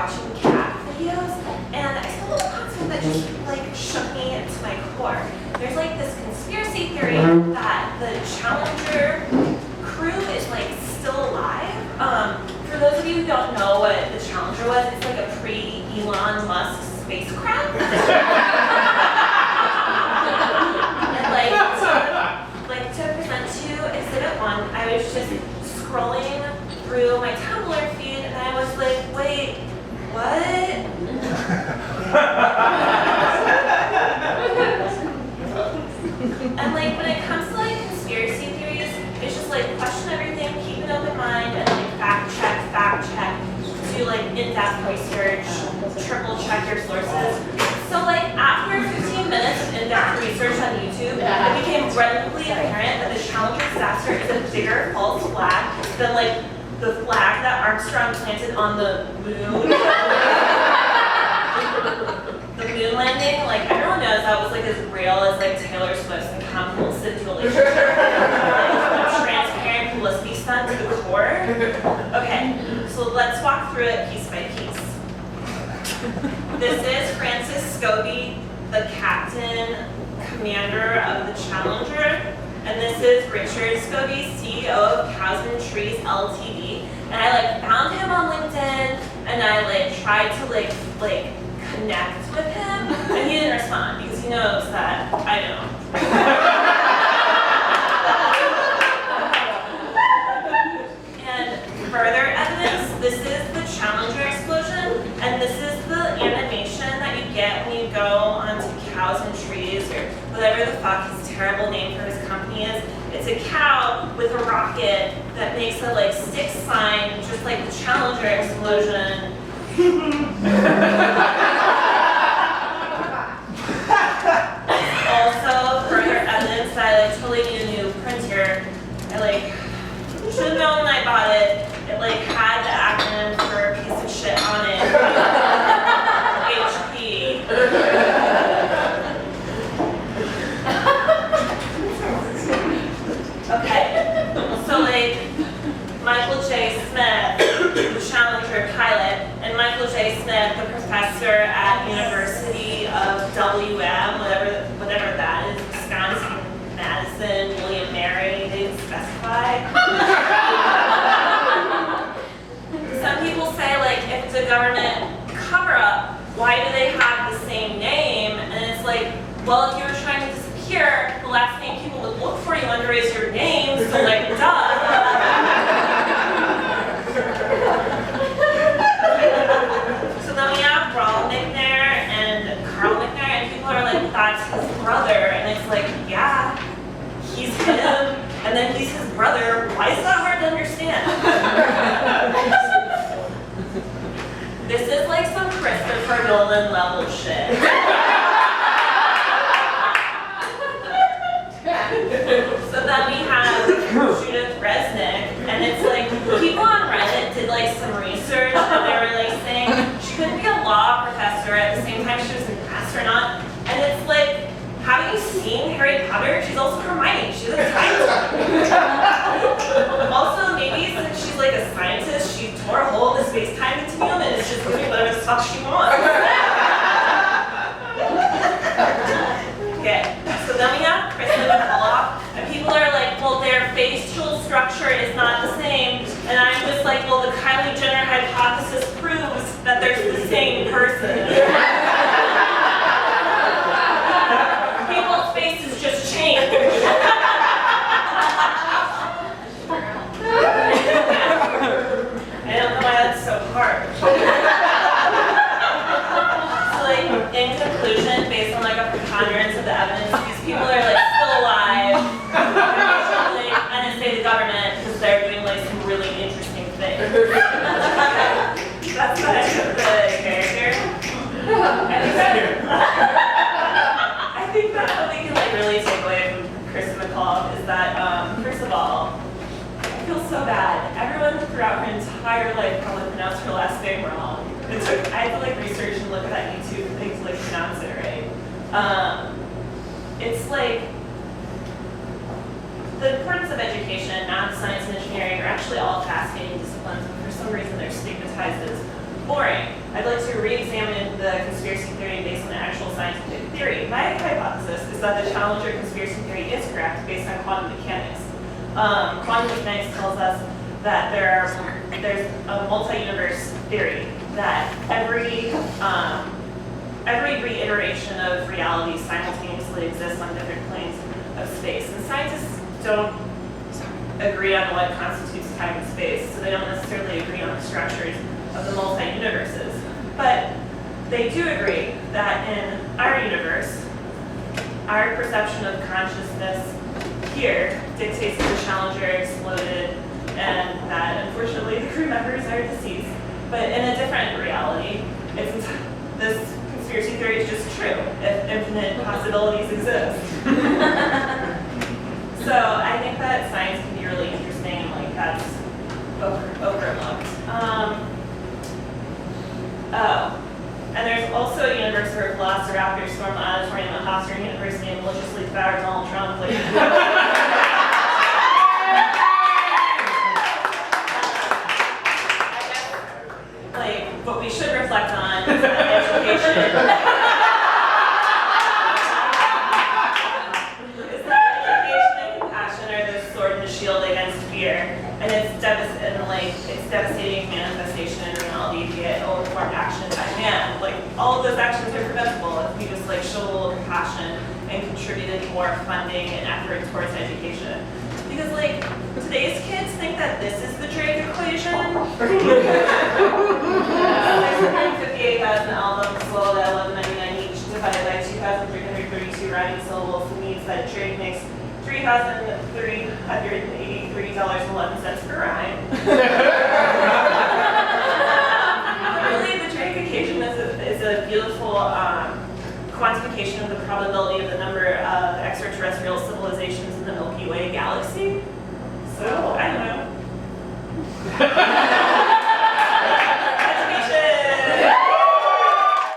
watching cat videos, and I stumbled upon something that just like shook me to my core. There's like this conspiracy theory that the Challenger crew is like still alive. For those of you who don't know what the Challenger was, it's like a pre-Elon Musk spacecraft. And like to present to you Exhibit 1, I was just scrolling through my Tumblr feed and I was like, wait, what? And like when it comes to like conspiracy theories, it's just like question everything, keep an open mind, and like fact check, do like in-depth research, triple check your sources. So like after 15 minutes of in-depth research on YouTube, it became readily apparent that the Challenger disaster is a bigger false flag than like the flag that Armstrong planted on the moon. The moon landing, like everyone knows that was like as real as like Taylor Swift's and Tom Hanks' relationship. Like, transparent publicity stunt to the core. Okay, so let's walk through it piece by piece. This is Francis Scobie, the captain commander of the Challenger, and this is Richard Scobie, CEO of Cows and Trees Ltd. And I like found him on LinkedIn, and I like tried to like connect with him, and he didn't respond because he knows that I know. And further evidence, this is the Challenger explosion, and this is the animation that you get when you go onto Cows and Trees, or whatever the fuck his terrible name for his company is. It's a cow with a rocket that makes a like stick sign, just like the Challenger explosion. Also, further evidence that I like totally need a new printer. I like should have known when I bought it. It like had the acronym for a piece of shit on it. HP. Okay, so like Michael J. Smith, the Challenger pilot, and Michael J. Smith, the professor at University of WM, whatever that is, Wisconsin, Madison, William Mary, they didn't specify. Some people say like if it's a government cover-up, why do they have the same name? And it's like, well, if you were trying to disappear, the last name people would look for you under is your name, so like, duh. So then we have Raul McNair and Carl McNair, and people are like, that's his brother. And it's like, yeah, he's him, and then he's his brother. Why is that hard to understand? This is like some Christopher Nolan level shit. So then we have Judith Resnick, and it's like people on Reddit did like some research, and they were like saying she couldn't be a law professor at the same time she was an astronaut. And it's like, have you seen Harry Potter? She's also Hermione. She's a time. Also, maybe since she's like a scientist, she tore a hole in the space-time continuum and is just doing whatever the fuck she wants. Okay, so then we have Kristen McCullough, and people are like, well, their facial structure is not the same, and I'm just like, well, the Kylie Jenner hypothesis proves that they're the same person. People's faces just change. I don't know why that's so hard. In conclusion, based on like a preponderance of the evidence, these people are like still alive. Like NSA the government because they're doing like some really interesting things. That's the character. I think that what we can like really take away from Kristen McCullough is that first of all, I feel so bad. Everyone throughout her entire life probably pronounced her last name wrong. I had to like research and look at that YouTube thing to like pronounce it right. It's like the importance of education, math, science, and engineering are actually all fascinating disciplines, and for some reason they're stigmatized as boring. I'd like to re-examine the conspiracy theory based on actual scientific theory. My hypothesis is that the Challenger conspiracy theory is correct based on quantum mechanics. Quantum mechanics tells us that there's a multi-universe theory, that every reiteration of reality simultaneously exists on different planes of space. And scientists don't agree on what constitutes time and space, so they don't necessarily agree on the structures of the multi-universes. But they do agree that in our universe, our perception of consciousness here dictates that the Challenger exploded and that unfortunately the crew members are deceased. But in a different reality, this conspiracy theory is just true if infinite possibilities exist. So I think that science can be really interesting, and like that's overlooked. And there's also a universe where velociraptors storm the auditorium at Hofstra University and maliciously devour Donald Trump. Like, what we should reflect on is that education. And compassion are the sword and the shield against fear, and it's devastating manifestation in reality to get ill-informed action by man. Like all of those actions are preventable if we just like show a little compassion and contributed more funding and effort towards education. Because like today's kids think that this is the Drake equation. 658,000 albums sold at $11.99 each, divided by 2,332 rhyming syllables, means that Drake makes $3,383.11 per rhyme. Really, the Drake equation is a beautiful quantification of the probability of the number of extraterrestrial civilizations in the Milky Way galaxy.